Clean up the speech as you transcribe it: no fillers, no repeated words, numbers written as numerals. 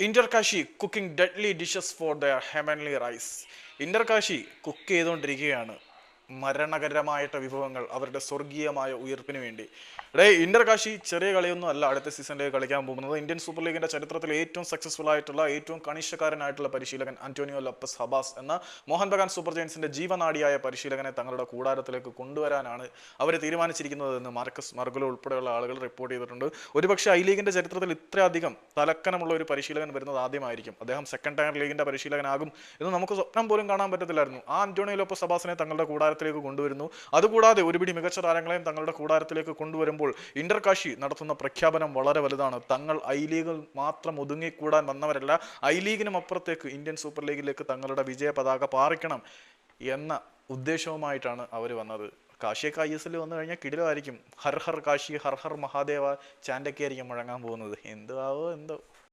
Inter Kashi cooking deadly dishes for their heavenly rice. ഇന്റർകാശി cook ചെയ്തുകൊണ്ടിരിക്കുകയാണ് മരണകരമായിട്ട് വിഭവങ്ങൾ അവരുടെ സ്വർഗീയമായ ഉയർപ്പിന് വേണ്ടി. ഇന്റർകാശി ചെറിയ കളിയൊന്നും അല്ല അടുത്ത സീസണിലേക്ക് കളിക്കാൻ പോകുന്നത്. ഇന്ത്യൻ സൂപ്പർ ലീഗിന്റെ ചരിത്രത്തിൽ ഏറ്റവും സക്സസ്ഫുൾ ആയിട്ടുള്ള ഏറ്റവും കണിശക്കാരനായിട്ടുള്ള പരിശീലകൻ അന്റോണിയോ ലോപ്പസ് ഹബാസ് എന്ന മോഹൻ ബഗാൻ സൂപ്പർ ജയൻസിന്റെ ജീവനാടിയായ പരിശീലകനെ തങ്ങളുടെ കൂടാരത്തിലേക്ക് കൊണ്ടുവരാനാണ് അവർ തീരുമാനിച്ചിരിക്കുന്നതെന്ന് മാർക്കസ് മർഗുലോ ഉൾപ്പെടെയുള്ള ആളുകൾ റിപ്പോർട്ട് ചെയ്തിട്ടുണ്ട്. ഒരുപക്ഷെ ഐ ലീഗിന്റെ ചരിത്രത്തിൽ ഇത്രയധികം തലക്കനമുള്ള ഒരു പരിശീലകൻ വരുന്നത് ആദ്യമായിരിക്കും. അദ്ദേഹം സെക്കൻഡ് ടയർ ലീഗിന്റെ പരിശീലകനാകും എന്ന് നമുക്ക് സ്വപ്നം പോലും കാണാൻ പറ്റത്തില്ലായിരുന്നു. ആ അന്റോണിയോ ലോപ്പസ് ഹബാസിനെ തങ്ങളുടെ കൂടാരത്തിലേക്ക് കൊണ്ടുവരുന്നു. അതുകൂടാതെ ഒരുപിടി മികച്ച താരങ്ങളെയും തങ്ങളുടെ കൂടാരത്തിലേക്ക് കൊണ്ടുവരുമ്പോൾ ഇന്റർകാശി നടത്തുന്ന പ്രഖ്യാപനം വളരെ വലുതാണ്. തങ്ങൾ ഐ ലീഗിൽ മാത്രം ഒതുങ്ങിക്കൂടാൻ വന്നവരല്ല, ഐ ലീഗിനും അപ്പുറത്തേക്ക് ഇന്ത്യൻ സൂപ്പർ ലീഗിലേക്ക് തങ്ങളുടെ വിജയ പതാക പാറിക്കണം എന്ന ഉദ്ദേശവുമായിട്ടാണ് അവർ വന്നത്. കാശിയൊക്കെ ISL വന്നു കഴിഞ്ഞാൽ കിടിലമായിരിക്കും. ഹർ ഹർ കാശി ഹർ ഹർ മഹാദേവ ചാൻഡൊക്കെ ആയിരിക്കും മുഴങ്ങാൻ പോകുന്നത്. എന്തോ എന്തോ.